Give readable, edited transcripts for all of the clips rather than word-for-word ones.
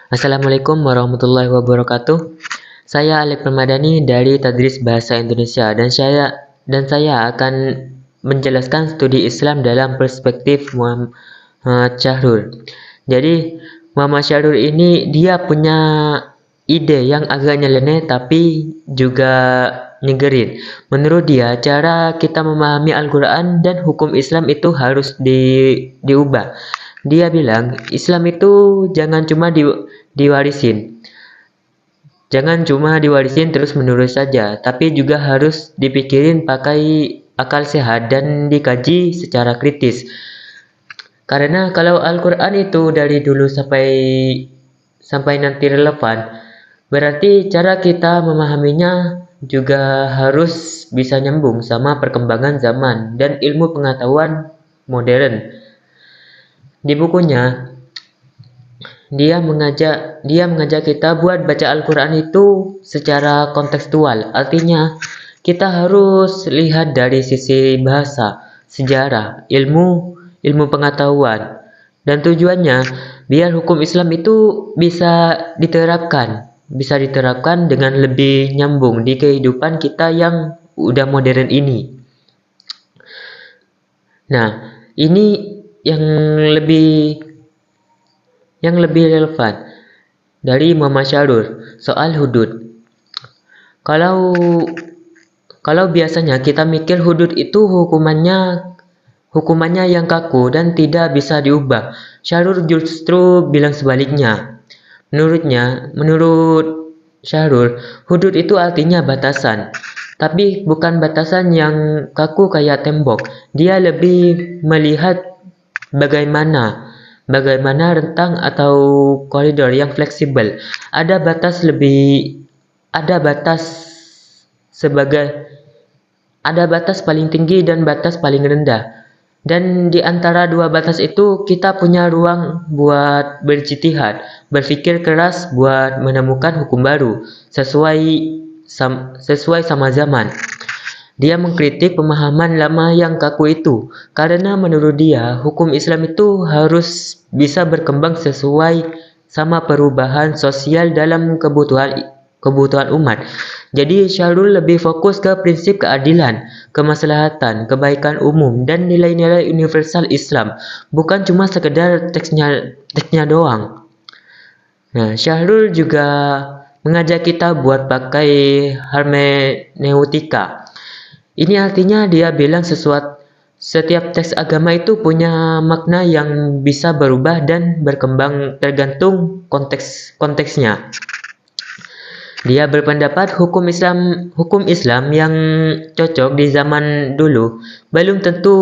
Assalamualaikum warahmatullahi wabarakatuh. Saya Alif Permadani dari Tadris Bahasa Indonesia dan saya akan menjelaskan studi Islam dalam perspektif Muhammad Syahrul. Jadi Muhammad Syahrul ini dia punya ide yang agak nyeleneh tapi juga nyegerin. Menurut dia, cara kita memahami Al-Quran dan hukum Islam itu harus diubah. Dia bilang, Islam itu diwarisin. Jangan cuma diwarisin terus menerus saja, tapi juga harus dipikirin pakai akal sehat dan dikaji secara kritis. Karena kalau Al-Quran itu dari dulu sampai nanti relevan, berarti cara kita memahaminya juga harus bisa nyambung sama perkembangan zaman dan ilmu pengetahuan modern. Di bukunya, dia mengajak kita buat baca Al-Quran itu secara kontekstual. Artinya, kita harus lihat dari sisi bahasa, sejarah, ilmu pengetahuan. Dan tujuannya, biar hukum Islam itu bisa diterapkan dengan lebih nyambung di kehidupan kita yang udah modern ini. Nah, ini yang lebih relevan dari Muhammad Syahrul soal hudud. Kalau biasanya kita mikir hudud itu hukumannya yang kaku dan tidak bisa diubah. Syahrul justru bilang sebaliknya. Menurut Syahrul, hudud itu artinya batasan. Tapi bukan batasan yang kaku kayak tembok. Dia lebih melihat bagaimana rentang atau koridor yang fleksibel. Ada batas paling tinggi dan batas paling rendah. Dan di antara dua batas itu kita punya ruang buat berijtihad, berpikir keras buat menemukan hukum baru sesuai sama zaman. Dia mengkritik pemahaman lama yang kaku itu, karena menurut dia hukum Islam itu harus bisa berkembang sesuai sama perubahan sosial dalam kebutuhan umat. Jadi Syahrul lebih fokus ke prinsip keadilan, kemaslahatan, kebaikan umum, dan nilai-nilai universal Islam, bukan cuma sekedar teksnya doang. Nah, Syahrul juga mengajak kita buat pakai hermeneutika. Ini artinya dia bilang setiap teks agama itu punya makna yang bisa berubah dan berkembang tergantung konteksnya. Dia berpendapat hukum Islam yang cocok di zaman dulu belum tentu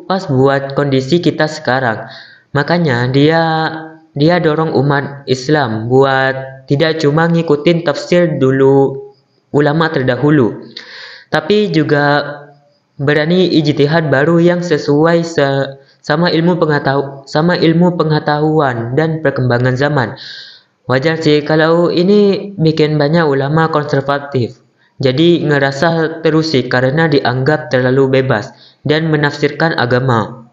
pas buat kondisi kita sekarang. Makanya dia dorong umat Islam buat tidak cuma ngikutin tafsir dulu ulama terdahulu, tapi juga berani ijtihad baru yang sesuai sama ilmu pengetahuan dan perkembangan zaman. Wajar sih kalau ini bikin banyak ulama konservatif jadi ngerasa terusik karena dianggap terlalu bebas dan menafsirkan agama.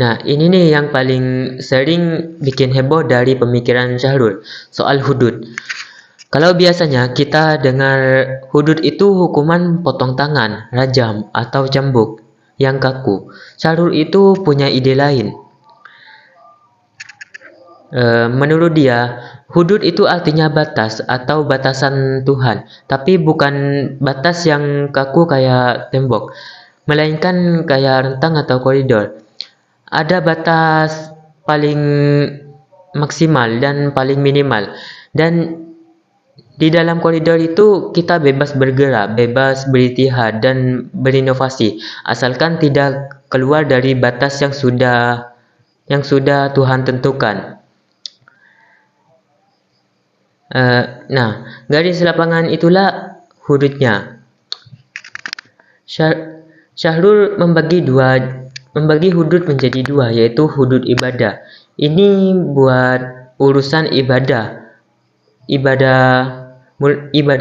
Nah, ini nih yang paling sering bikin heboh dari pemikiran Syahrul soal hudud. Kalau biasanya kita dengar hudud itu hukuman potong tangan, rajam, atau cambuk yang kaku. Syahrul itu punya ide lain. Menurut dia, hudud itu artinya batas atau batasan Tuhan, tapi bukan batas yang kaku kayak tembok, melainkan kayak rentang atau koridor. Ada batas paling maksimal dan paling minimal, dan di dalam koridor itu kita bebas bergerak, bebas berijtihad dan berinovasi, asalkan tidak keluar dari batas yang sudah Tuhan tentukan. Nah, garis lapangan itulah hududnya. Syahrul membagi hudud menjadi dua, yaitu hudud ibadah. Ini buat urusan ibadah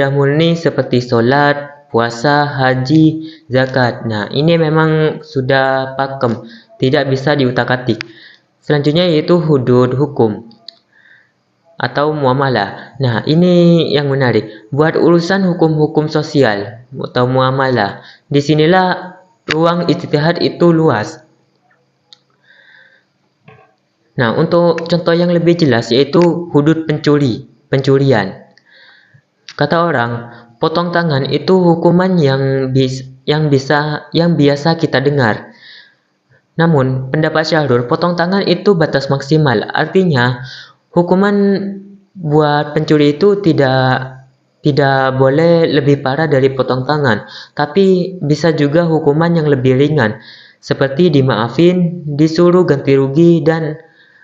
murni seperti sholat, puasa, haji, zakat. Nah, ini memang sudah pakem, tidak bisa diutak-atik. Selanjutnya yaitu hudud hukum atau muamalah. Nah, ini yang menarik. Buat urusan hukum-hukum sosial atau muamalah, disinilah ruang ijtihad itu luas. Nah, untuk contoh yang lebih jelas yaitu hudud pencurian. Kata orang, potong tangan itu hukuman yang biasa kita dengar. Namun, pendapat Syahrul, potong tangan itu batas maksimal. Artinya, hukuman buat pencuri itu tidak boleh lebih parah dari potong tangan, tapi bisa juga hukuman yang lebih ringan, seperti dimaafin, disuruh ganti rugi,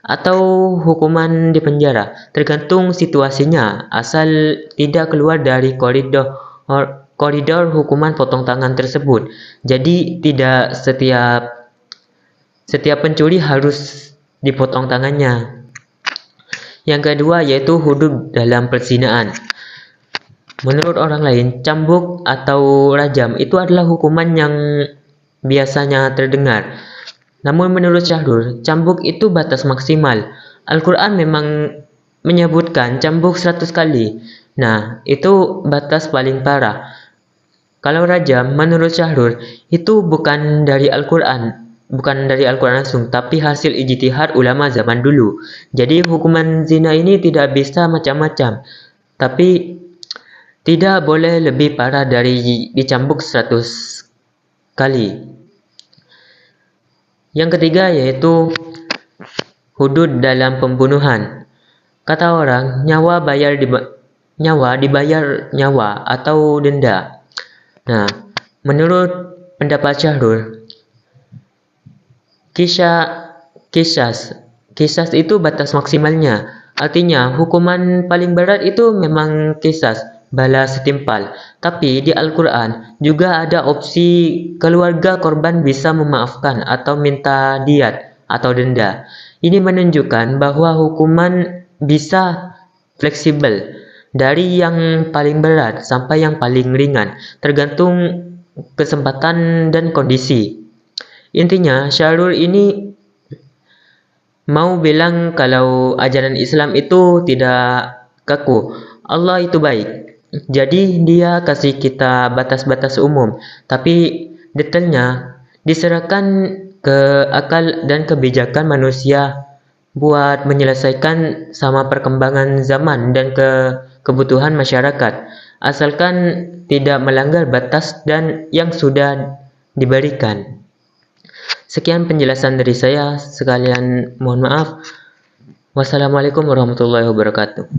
atau hukuman di penjara, tergantung situasinya, asal tidak keluar dari koridor hukuman potong tangan tersebut. Jadi tidak setiap pencuri harus dipotong tangannya. Yang kedua yaitu hudud dalam perzinahan. Menurut orang lain, cambuk atau rajam itu adalah hukuman yang biasanya terdengar. Namun menurut Syahrul, cambuk itu batas maksimal. Al-Quran memang menyebutkan cambuk 100 kali. Nah, itu batas paling parah. Kalau rajam, menurut Syahrul, itu bukan dari Al-Quran langsung, tapi hasil ijtihad ulama zaman dulu. Jadi hukuman zina ini tidak bisa macam-macam, tapi tidak boleh lebih parah dari dicambuk 100 kali. Yang ketiga yaitu hudud dalam pembunuhan. Kata orang, nyawa dibayar nyawa atau denda. Nah, menurut pendapat Syahrul, kisas itu batas maksimalnya. Artinya, hukuman paling berat itu memang kisas, balas setimpal. Tapi di Al-Quran juga ada opsi keluarga korban bisa memaafkan atau minta diat atau denda. Ini menunjukkan bahwa hukuman bisa fleksibel dari yang paling berat sampai yang paling ringan, tergantung kesempatan dan kondisi. Intinya, Syahrul ini mau bilang kalau ajaran Islam itu tidak kaku. Allah itu baik. Jadi dia kasih kita batas-batas umum, tapi detailnya diserahkan ke akal dan kebijakan manusia buat menyelesaikan sama perkembangan zaman dan kebutuhan masyarakat, asalkan tidak melanggar batas dan yang sudah diberikan. Sekian penjelasan dari saya, sekalian mohon maaf. Wassalamualaikum warahmatullahi wabarakatuh.